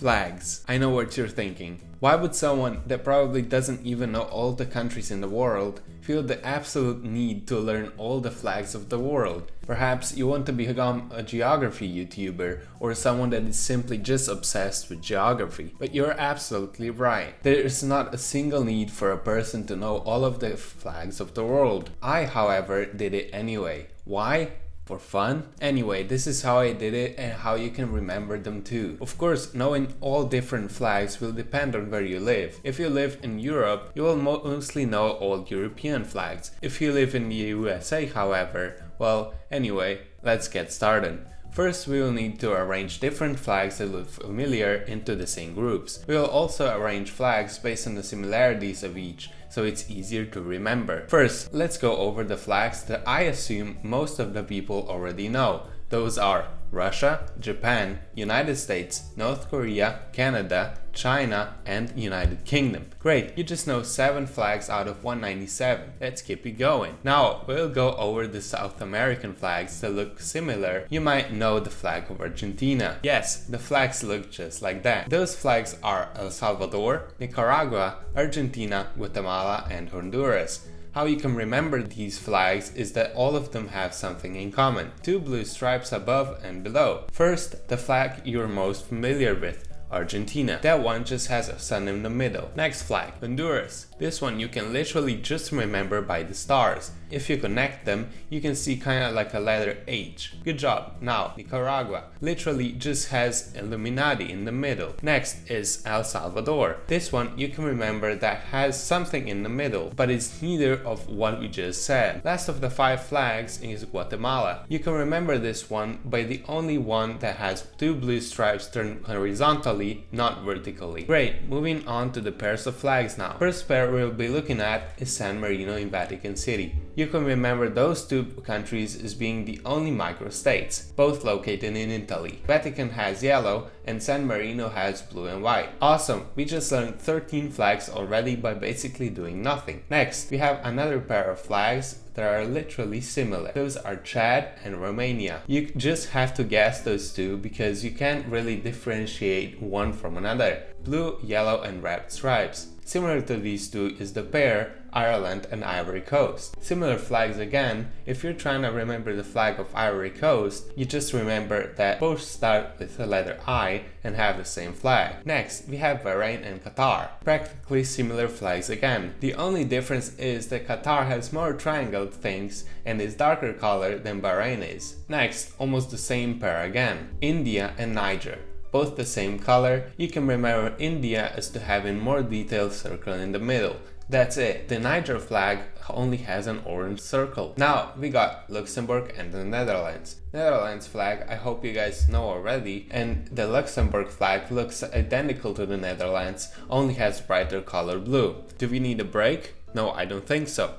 Flags. I know what you're thinking. Why would someone that probably doesn't even know all the countries in the world feel the absolute need to learn all the flags of the world? Perhaps you want to become a geography YouTuber or someone that is simply just obsessed with geography. But you're absolutely right. There is not a single need for a person to know all of the flags of the world. I, however, did it anyway. Why? For fun? Anyway, this is how I did it and how you can remember them too. Of course, knowing all different flags will depend on where you live. If you live in Europe, you will mostly know all European flags. If you live in the USA, however, well, anyway, let's get started. First, we will need to arrange different flags that look familiar into the same groups. We will also arrange flags based on the similarities of each, so it's easier to remember. First, let's go over the flags that I assume most of the people already know. Those are Russia, Japan, United States, North Korea, Canada, China, and United Kingdom. Great, you just know 7 flags out of 197. Let's keep it going. Now, we'll go over the South American flags that look similar. You might know the flag of Argentina. Yes, the flags look just like that. Those flags are El Salvador, Nicaragua, Argentina, Guatemala, and Honduras. How you can remember these flags is that all of them have something in common. 2 blue stripes above and below. First, the flag you're most familiar with, Argentina. That one just has a sun in the middle. Next flag, Honduras. This one you can literally just remember by the stars. If you connect them, you can see kinda like a letter H. Good job. Now, Nicaragua. Literally just has Illuminati in the middle. Next is El Salvador. This one you can remember that has something in the middle, but it's neither of what we just said. Last of the 5 flags is Guatemala. You can remember this one by the only one that has 2 blue stripes turned horizontally, not vertically. Great, moving on to the pairs of flags now. First pair we'll be looking at is San Marino in Vatican City. You can remember those 2 countries as being the only microstates, both located in Italy. Vatican has yellow and San Marino has blue and white. Awesome, we just learned 13 flags already by basically doing nothing. Next, we have another pair of flags that are literally similar. Those are Chad and Romania. You just have to guess those 2 because you can't really differentiate one from another. Blue, yellow, and red stripes. Similar to these 2 is the pair Ireland and Ivory Coast. Similar flags again. If you're trying to remember the flag of Ivory Coast, you just remember that both start with the letter I and have the same flag. Next, we have Bahrain and Qatar. Practically similar flags again. The only difference is that Qatar has more triangled things and is darker color than Bahrain is. Next, almost the same pair again. India and Niger. Both the same color. You can remember India as to having more detailed circle in the middle. That's it. The Niger flag only has an orange circle. Now we got Luxembourg and the Netherlands. Netherlands flag I hope you guys know already, and the Luxembourg flag looks identical to the Netherlands, only has brighter color blue. Do we need a break? No, I don't think so.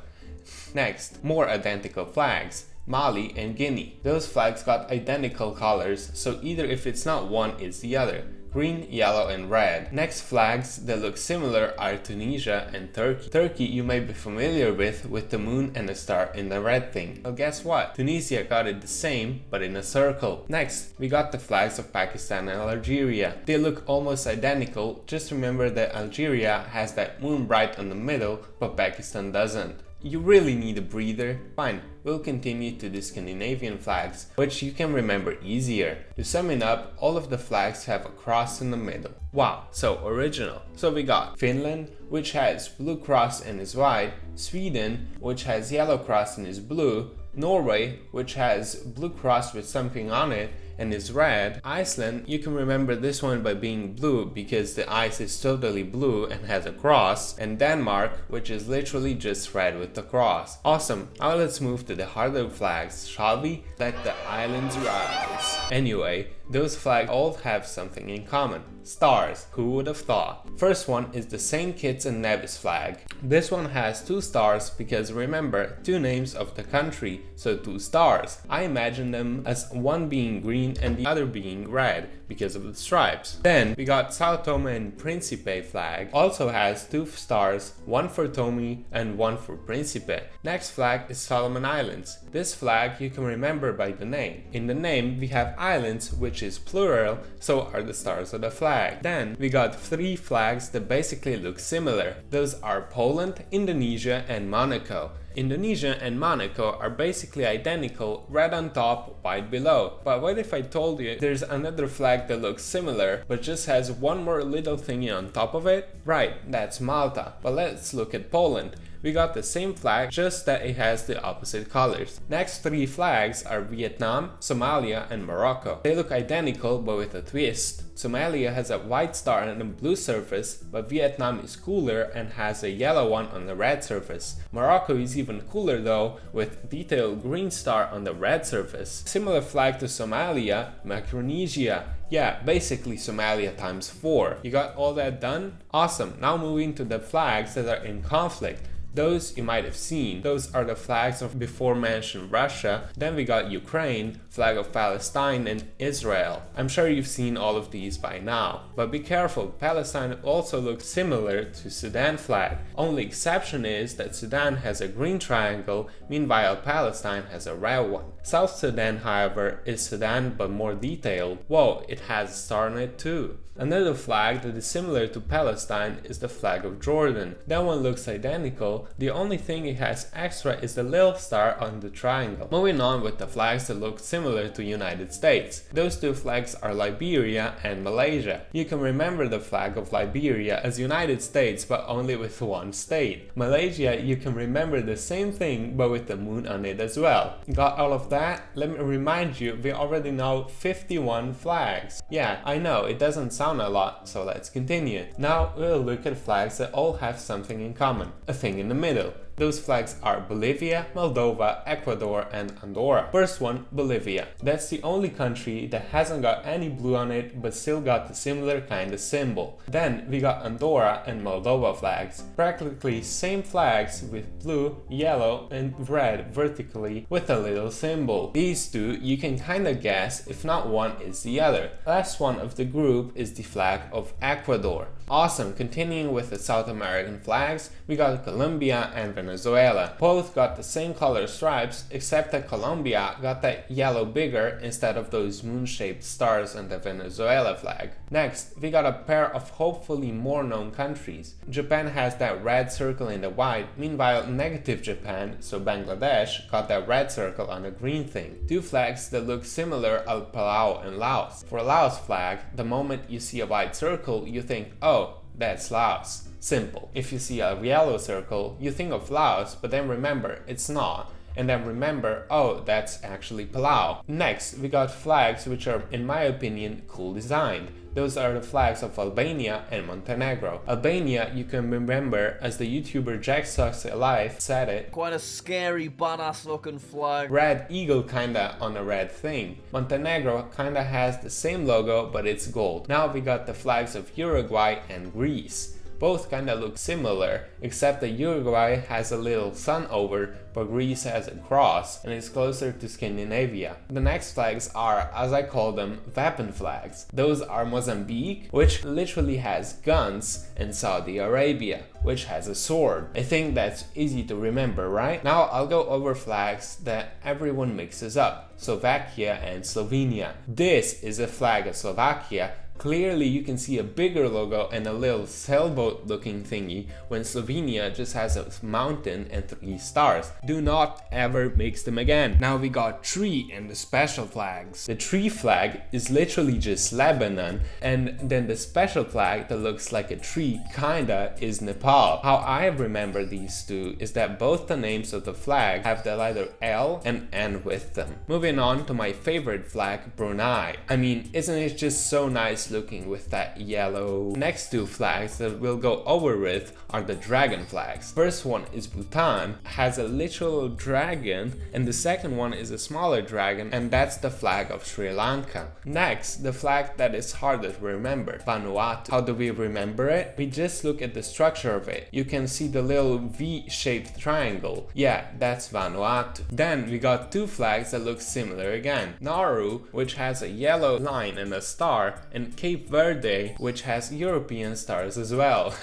Next, more identical flags. Mali and Guinea. Those flags got identical colors, so either if it's not one, it's the other. Green, yellow, and red. Next flags that look similar are Tunisia and Turkey. Turkey you may be familiar with the moon and a star in the red thing. Well, guess what? Tunisia got it the same, but in a circle. Next, we got the flags of Pakistan and Algeria. They look almost identical, just remember that Algeria has that moon bright on the middle, but Pakistan doesn't. You really need a breather? Fine, we'll continue to the Scandinavian flags, which you can remember easier. To sum it up, all of the flags have a cross in the middle. Wow, so original. So we got Finland, which has blue cross and is white, Sweden, which has yellow cross and is blue, Norway, which has blue cross with something on it and is red. Iceland, you can remember this one by being blue because the ice is totally blue and has a cross. And Denmark, which is literally just red with the cross. Awesome, now let's move to the harder flags, shall we? Let the islands rise. Anyway, those flags all have something in common. Stars, who would have thought? First one is the St. Kitts and Nevis flag. This one has 2 stars because remember, 2 names of the country, so 2 stars. I imagine them as one being green and the other being red because of the stripes. Then we got Sao Tome and Principe flag, also has 2 stars, one for Tome and one for Principe. Next flag is Solomon Islands. This flag you can remember by the name. In the name we have islands, which is plural, so are the stars of the flag. Then we got 3 flags that basically look similar. Those are Poland, Indonesia and Monaco. Indonesia and Monaco are basically identical, red on top, white below. But what if I told you there's another flag that looks similar, but just has one more little thingy on top of it? Right, that's Malta. But let's look at Poland. We got the same flag, just that it has the opposite colors. Next 3 flags are Vietnam, Somalia and Morocco. They look identical but with a twist. Somalia has a white star on a blue surface, but Vietnam is cooler and has a yellow one on the red surface. Morocco is even cooler though, with detailed green star on the red surface. Similar flag to Somalia, Micronesia. Yeah, basically Somalia times 4. You got all that done? Awesome, now moving to the flags that are in conflict. Those you might have seen. Those are the flags of before mentioned Russia. Then we got Ukraine, flag of Palestine and Israel. I'm sure you've seen all of these by now. But be careful, Palestine also looks similar to Sudan flag. Only exception is that Sudan has a green triangle, meanwhile Palestine has a red one. South Sudan, however, is Sudan but more detailed. Whoa, it has a star on it too. Another flag that is similar to Palestine is the flag of Jordan. That one looks identical, the only thing it has extra is the little star on the triangle. Moving on with the flags that look similar to United States. Those 2 flags are Liberia and Malaysia. You can remember the flag of Liberia as United States but only with one state. Malaysia, you can remember the same thing but with the moon on it as well. Got all of that? Let me remind you, we already know 51 flags. Yeah, I know, it doesn't sound a lot, so let's continue. Now we'll look at flags that all have something in common, a thing in the middle. Those flags are Bolivia, Moldova, Ecuador and Andorra. First one, Bolivia. That's the only country that hasn't got any blue on it but still got the similar kind of symbol. Then we got Andorra and Moldova flags. Practically same flags with blue, yellow and red vertically with a little symbol. These 2 you can kinda guess if not one is the other. Last one of the group is the flag of Ecuador. Awesome, continuing with the South American flags, we got Colombia and Venezuela. Both got the same color stripes, except that Colombia got that yellow bigger instead of those moon-shaped stars on the Venezuela flag. Next, we got a pair of hopefully more known countries. Japan has that red circle in the white, meanwhile negative Japan, so Bangladesh, got that red circle on a green thing. 2 flags that look similar are Palau and Laos. For Laos flag, the moment you see a white circle, you think, oh, that's Laos. Simple. If you see a yellow circle, you think of Laos, but then remember, it's not. And then remember, oh, that's actually Palau. Next, we got flags which are, in my opinion, cool designed. Those are the flags of Albania and Montenegro. Albania you can remember as the YouTuber Jack Sucks Alive said it. Quite a scary badass looking flag. Red eagle kinda on a red thing. Montenegro kinda has the same logo but it's gold. Now we got the flags of Uruguay and Greece. Both kinda look similar, except that Uruguay has a little sun over, but Greece has a cross, and is closer to Scandinavia. The next flags are, as I call them, weapon flags. Those are Mozambique, which literally has guns, and Saudi Arabia, which has a sword. I think that's easy to remember, right? Now I'll go over flags that everyone mixes up. Slovakia and Slovenia. This is a flag of Slovakia. Clearly you can see a bigger logo and a little sailboat looking thingy when Slovenia just has a mountain and 3 stars. Do not ever mix them again. Now we got tree and the special flags. The tree flag is literally just Lebanon, and then the special flag that looks like a tree kinda is Nepal. How I remember these 2 is that both the names of the flag have the letter L and N with them. Moving on to my favorite flag, Brunei. I mean, isn't it just so nice looking with that yellow. Next two flags that we'll go over with are the dragon flags. First one is Bhutan, has a literal dragon, and the second one is a smaller dragon, and that's the flag of Sri Lanka. Next, the flag that is harder to remember, Vanuatu. How do we remember it? We just look at the structure of it. You can see the little V-shaped triangle. Yeah, that's Vanuatu. Then we got two flags that look similar again. Nauru, which has a yellow line and a star, and Cape Verde, which has European stars as well.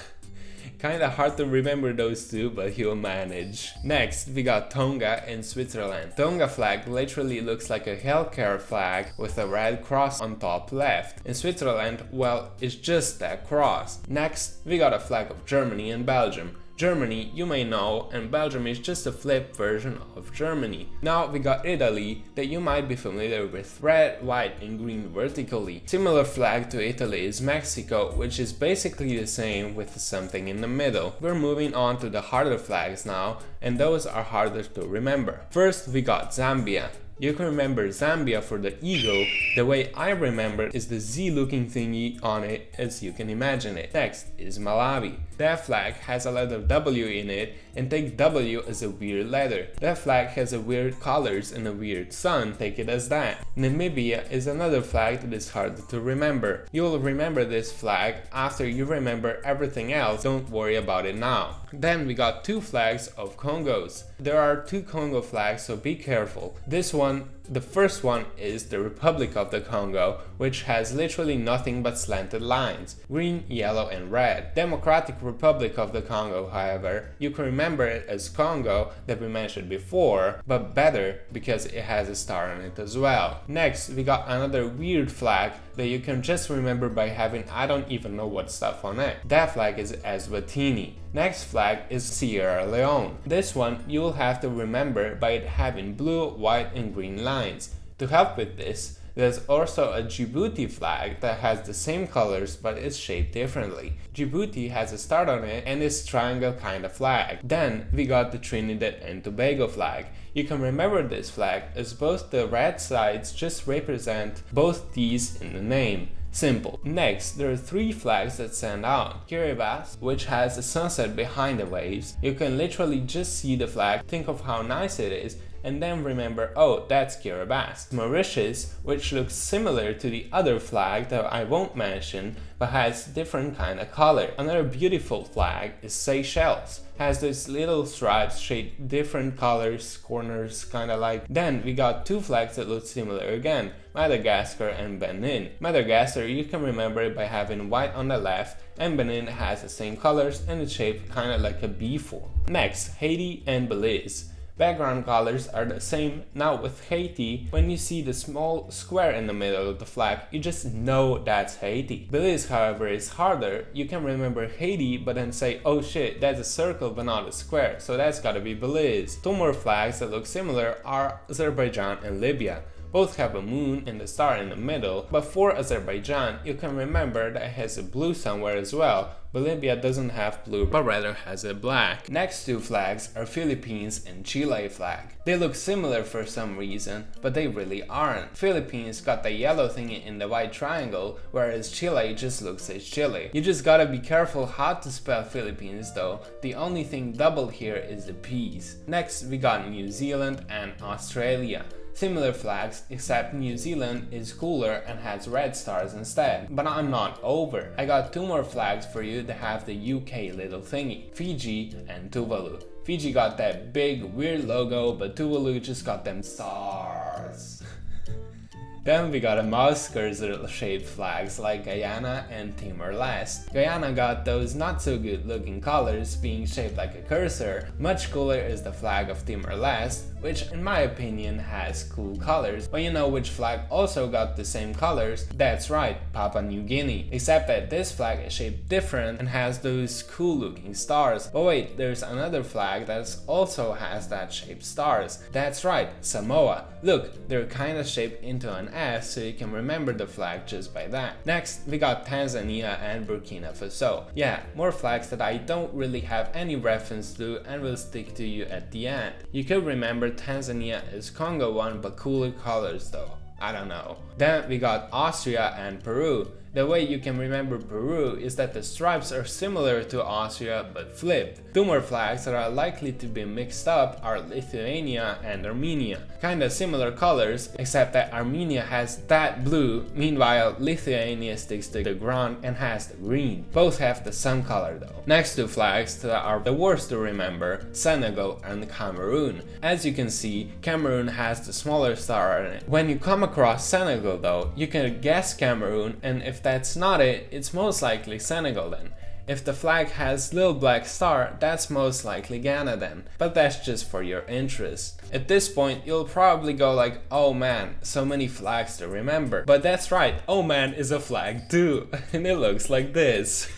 Kinda hard to remember those two, but you'll manage. Next, we got Tonga in Switzerland. Tonga flag literally looks like a healthcare flag with a red cross on top left. In Switzerland, well, it's just that cross. Next, we got a flag of Germany and Belgium. Germany, you may know, and Belgium is just a flipped version of Germany. Now we got Italy, that you might be familiar with, red, white and green vertically. Similar flag to Italy is Mexico, which is basically the same with something in the middle. We're moving on to the harder flags now, and those are harder to remember. First we got Zambia. You can remember Zambia for the eagle. The way I remember is the Z looking thingy on it, as you can imagine it. Next is Malawi. That flag has a letter W in it, and take W as a weird letter. That flag has a weird colors and a weird sun, take it as that. Namibia is another flag that is harder to remember. You'll remember this flag after you remember everything else, don't worry about it now. Then we got two flags of Congos. There are two Congo flags, so be careful. The first one is the Republic of the Congo, which has literally nothing but slanted lines, green, yellow and red. Democratic Republic of the Congo, however, you can remember it as Congo that we mentioned before, but better because it has a star on it as well. Next, we got another weird flag that you can just remember by having I don't even know what stuff on it. That flag is Eswatini. Next flag is Sierra Leone. This one you will have to remember by it having blue, white and green lines. To help with this, there's also a Djibouti flag that has the same colors but is shaped differently. Djibouti has a star on it and is triangle kind of flag. Then we got the Trinidad and Tobago flag. You can remember this flag as both the red sides just represent both these in the name. Simple. Next, there are three flags that stand out. Kiribati, which has a sunset behind the waves. You can literally just see the flag, think of how nice it is, and then remember, oh, that's Kiribati. Mauritius, which looks similar to the other flag that I won't mention, but has different kind of color. Another beautiful flag is Seychelles. Has these little stripes shaped different colors, corners, kinda like. Then we got two flags that look similar again, Madagascar and Benin. Madagascar, you can remember it by having white on the left, and Benin has the same colors and it's shaped kinda like a B form. Next, Haiti and Belize. Background colors are the same. Now with Haiti, when you see the small square in the middle of the flag, you just know that's Haiti. Belize, however, is harder. You can remember Haiti, but then say, oh shit, that's a circle but not a square, so that's gotta be Belize. Two more flags that look similar are Azerbaijan and Libya. Both have a moon and a star in the middle, but for Azerbaijan, you can remember that it has a blue somewhere as well, but Libya doesn't have blue, but rather has a black. Next two flags are Philippines and Chile flag. They look similar for some reason, but they really aren't. Philippines got the yellow thingy in the white triangle, whereas Chile just looks like Chile. You just gotta be careful how to spell Philippines though. The only thing doubled here is the P's. Next, we got New Zealand and Australia. Similar flags, except New Zealand is cooler and has red stars instead. But I'm not over. I got two more flags for you that have the UK little thingy, Fiji and Tuvalu. Fiji got that big weird logo, but Tuvalu just got them stars. Then we got a mouse cursor shaped flags like Guyana and Timor-Leste. Guyana got those not so good looking colors being shaped like a cursor. Much cooler is the flag of Timor-Leste, which in my opinion has cool colors. But you know which flag also got the same colors? That's right, Papua New Guinea. Except that this flag is shaped different and has those cool looking stars. But wait, there's another flag that also has that shaped stars. That's right, Samoa. Look, they're kinda shaped into an S, so you can remember the flag just by that. Next, we got Tanzania and Burkina Faso. Yeah, more flags that I don't really have any reference to and will stick to you at the end. You could remember Tanzania as Congo one, but cooler colors though. I don't know. Then we got Austria and Peru. The way you can remember Peru is that the stripes are similar to Austria but flipped. Two more flags that are likely to be mixed up are Lithuania and Armenia. Kinda similar colors, except that Armenia has that blue, meanwhile Lithuania sticks to the ground and has the green. Both have the sun color though. Next two flags that are the worst to remember, Senegal and Cameroon. As you can see, Cameroon has the smaller star on it. When you come across Senegal though, you can guess Cameroon, and if that's not it, it's most likely Senegal then. If the flag has little black star, that's most likely Ghana then, but that's just for your interest. At this point, you'll probably go like, oh man, so many flags to remember. But that's right, oh man is a flag too, and it looks like this.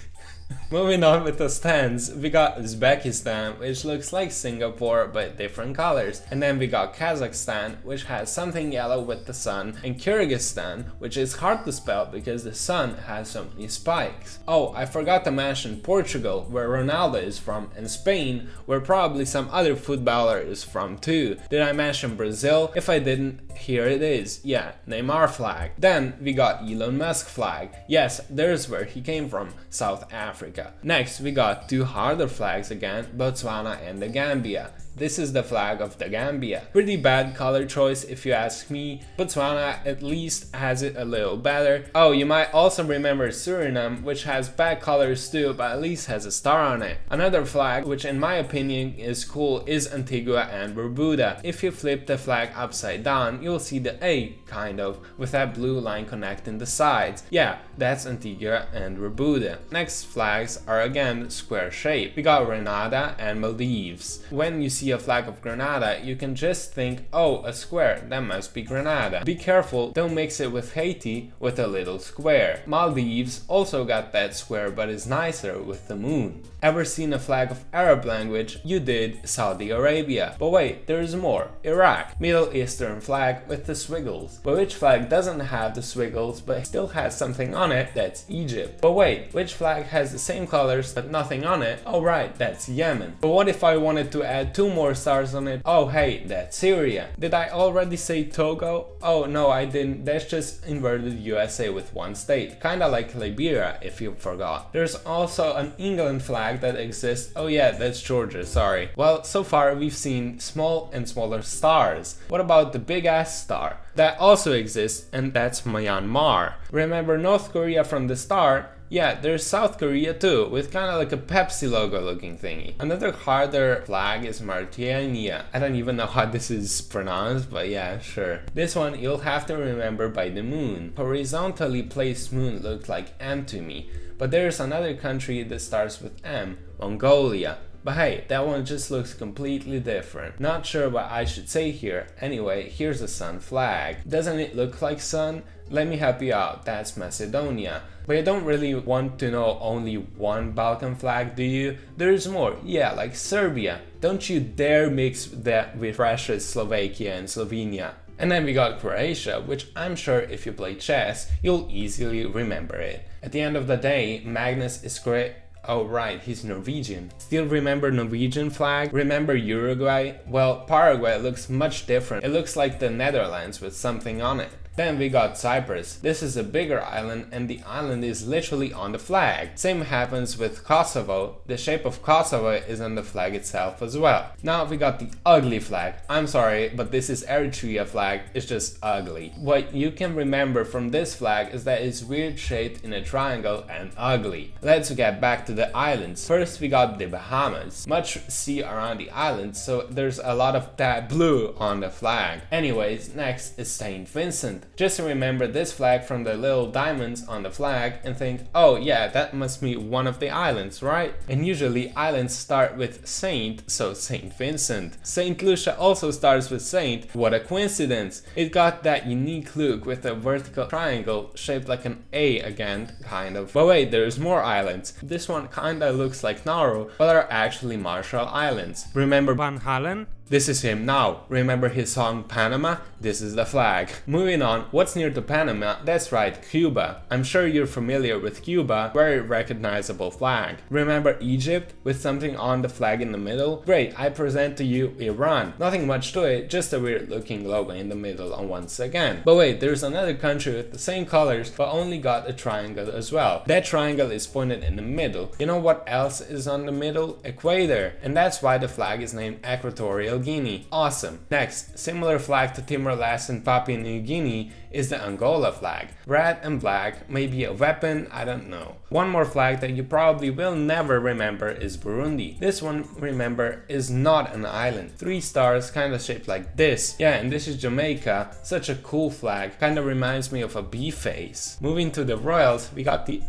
Moving on with the stands, we got Uzbekistan, which looks like Singapore but different colors, and then we got Kazakhstan, which has something yellow with the sun, and Kyrgyzstan, which is hard to spell because the sun has so many spikes. Oh, I forgot to mention Portugal, where Ronaldo is from, and Spain, where probably some other footballer is from too. Did I mention Brazil? If I didn't, here it is. Yeah, Neymar flag. Then we got Elon Musk flag. Yes, there's where he came from, South Africa. Next, we got two harder flags again, Botswana and the Gambia. This is the flag of the Gambia. Pretty bad color choice if you ask me. Botswana at least has it a little better. Oh, you might also remember Suriname, which has bad colors too, but at least has a star on it. Another flag, which in my opinion is cool, is Antigua and Barbuda. If you flip the flag upside down, you'll see the A, kind of, with that blue line connecting the sides. Yeah, that's Antigua and Barbuda. Next flags are again square shape. We got Grenada and Maldives. When you see a flag of Grenada, you can just think, oh, a square, that must be Grenada. Be careful, don't mix it with Haiti with a little square. Maldives also got that square but is nicer with the moon. Ever seen a flag of Arab language? You did, Saudi Arabia. But wait, there's more. Iraq, Middle Eastern flag with the squiggles. But which flag doesn't have the squiggles but still has something on it? That's Egypt. But wait, which flag has the same colors but nothing on it? Oh right, that's Yemen. But what if I wanted to add two more stars on it? Oh hey, that's Syria. Did I already say Togo? Oh no, I didn't. That's just inverted USA with one state. Kinda like Liberia if you forgot. There's also an England flag that exists. Oh yeah, that's Georgia, sorry. Well, so far we've seen small and smaller stars. What about the big ass star? That also exists, and that's Myanmar. Remember North Korea from the start? Yeah, there's South Korea too, with kinda like a Pepsi logo looking thingy. Another harder flag is Mauritania. I don't even know how this is pronounced, but yeah, sure. This one you'll have to remember by the moon. Horizontally placed moon looked like M to me, but there's another country that starts with M, Mongolia. But hey, that one just looks completely different. Not sure what I should say here. Anyway, here's a sun flag. Doesn't it look like sun? Let me help you out, that's Macedonia. But you don't really want to know only one Balkan flag, do you? There's more, yeah, like Serbia. Don't you dare mix that with Russia, Slovakia and Slovenia. And then we got Croatia, which I'm sure if you play chess, you'll easily remember it. At the end of the day, Magnus is great. Oh right, he's Norwegian. Still remember Norwegian flag? Remember Uruguay? Well, Paraguay looks much different. It looks like the Netherlands with something on it. Then we got Cyprus. This is a bigger island and the island is literally on the flag. Same happens with Kosovo. The shape of Kosovo is on the flag itself as well. Now we got the ugly flag. I'm sorry, but this is Eritrea flag. It's just ugly. What you can remember from this flag is that it's weird shaped in a triangle and ugly. Let's get back to the islands. First we got the Bahamas. Much sea around the island, so there's a lot of that blue on the flag. Anyways, next is Saint Vincent. Just remember this flag from the little diamonds on the flag and think, oh yeah, that must be one of the islands, right? And usually islands start with Saint, so Saint Vincent. Saint Lucia also starts with Saint. What a coincidence! It got that unique look with a vertical triangle shaped like an A again, kind of. But wait, there's more islands. This one kinda looks like Nauru, but are actually Marshall Islands. Remember Van Halen? This is him now. Remember his song Panama? This is the flag. Moving on, what's near to Panama? That's right, Cuba. I'm sure you're familiar with Cuba, very recognizable flag. Remember Egypt with something on the flag in the middle? Great, I present to you Iran. Nothing much to it, just a weird looking logo in the middle once again. But wait, there's another country with the same colors but only got a triangle as well. That triangle is pointed in the middle. You know what else is on the middle? Equator. And that's why the flag is named Equatorial Guinea. Awesome. Next, similar flag to Timor-Leste and Papua New Guinea is the Angola flag. Red and black, maybe a weapon, I don't know. One more flag that you probably will never remember is Burundi. This one, remember, is not an island. 3 stars, kinda shaped like this. Yeah, and this is Jamaica. Such a cool flag, kinda reminds me of a bee face. Moving to the royals, we got the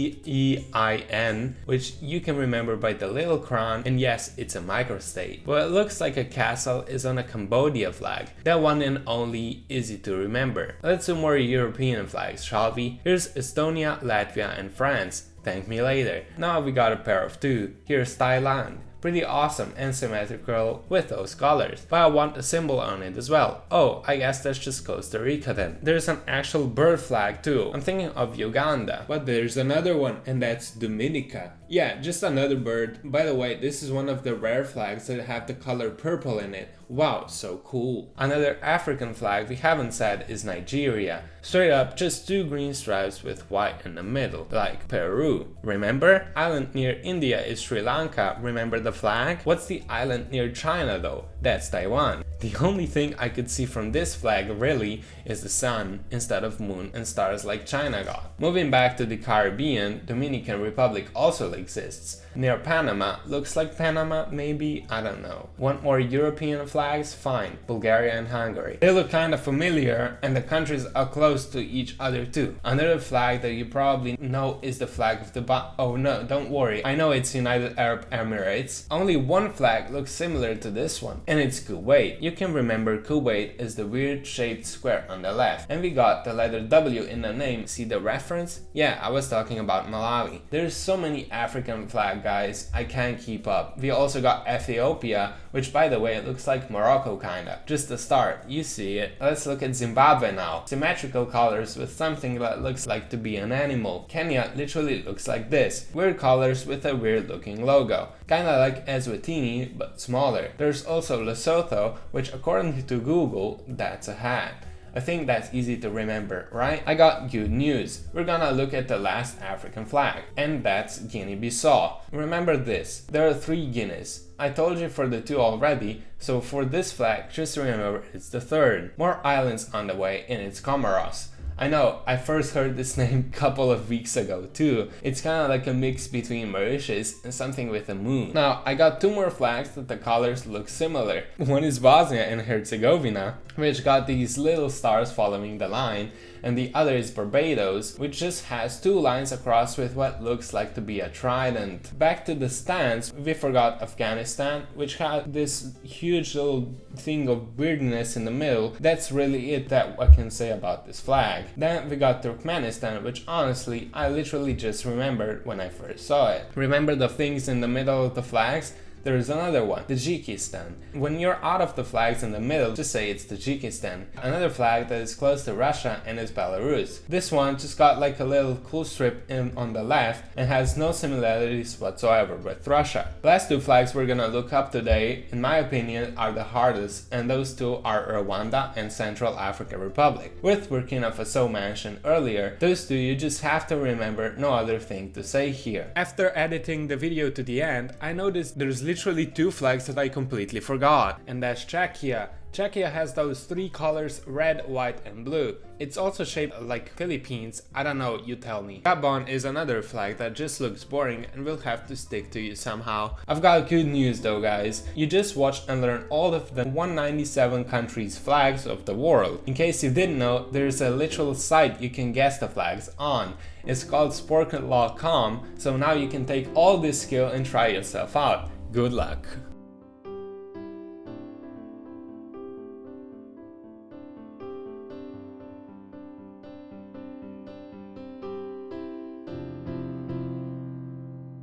Liechtenstein, which you can remember by the little crown, and yes, it's a microstate. But it looks like a castle is on a Cambodia flag. That one and only, easy to remember. Let's do more European flags, shall we? Here's Estonia, Latvia and France. Thank me later. Now we got a pair of 2. Here's Thailand. Pretty awesome and symmetrical with those colors, but I want a symbol on it as well. Oh, I guess that's just Costa Rica then. There's an actual bird flag too. I'm thinking of Uganda, but there's another one, and that's Dominica. Yeah, just another bird. By the way, this is one of the rare flags that have the color purple in it. Wow, so cool. Another African flag we haven't said is Nigeria. Straight up, just 2 green stripes with white in the middle, like Peru. Remember? Island near India is Sri Lanka. Remember the flag? What's the island near China though? That's Taiwan. The only thing I could see from this flag really is the sun instead of moon and stars like China got. Moving back to the Caribbean, Dominican Republic also exists. Near Panama, looks like Panama maybe, I don't know. Want more European flags? Fine, Bulgaria and Hungary. They look kinda familiar and the countries are close to each other too. Another flag that you probably know is the flag of the oh no, don't worry, I know it's United Arab Emirates. Only one flag looks similar to this one, and it's Kuwait. You can remember Kuwait is the weird shaped square on the left. And we got the letter W in the name, see the reference? Yeah, I was talking about Malawi. There's so many African flags, guys, I can't keep up. We also got Ethiopia, which by the way, it looks like Morocco kinda. Just the start, you see it. Let's look at Zimbabwe now. Symmetrical colors with something that looks like to be an animal. Kenya literally looks like this. Weird colors with a weird looking logo. Kinda like Eswatini, but smaller. There's also Lesotho, which according to Google, that's a hat. I think that's easy to remember, right? I got good news. We're gonna look at the last African flag, and that's Guinea-Bissau. Remember this, there are 3 Guineas. I told you for the 2 already, so for this flag, just remember it's the 3rd. More islands on the way, and it's Comoros. I know, I first heard this name a couple of weeks ago too. It's kinda like a mix between Mauritius and something with a moon. Now, I got 2 more flags that the colors look similar. One is Bosnia and Herzegovina, which got these little stars following the line, and the other is Barbados, which just has 2 lines across with what looks like to be a trident. Back to the stands, we forgot Afghanistan, which had this huge little thing of weirdness in the middle. That's really it that I can say about this flag. Then we got Turkmenistan, which honestly, I literally just remembered when I first saw it. Remember the things in the middle of the flags? There is another one, Tajikistan. When you're out of the flags in the middle, just say it's Tajikistan. Another flag that is close to Russia and is Belarus. This one just got like a little cool strip on the left and has no similarities whatsoever with Russia. The last 2 flags we're gonna look up today, in my opinion, are the hardest, and those 2 are Rwanda and Central African Republic. With Burkina Faso mentioned earlier, those 2 you just have to remember, no other thing to say here. After editing the video to the end, I noticed there's literally 2 flags that I completely forgot, and that's Czechia. Czechia has those 3 colors, red, white and blue. It's also shaped like Philippines, I don't know, you tell me. Gabon is another flag that just looks boring and will have to stick to you somehow. I've got good news though, guys. You just watched and learned all of the 197 countries' flags of the world. In case you didn't know, there's a literal site you can guess the flags on. It's called Sporkit.com, so now you can take all this skill and try yourself out. Good luck.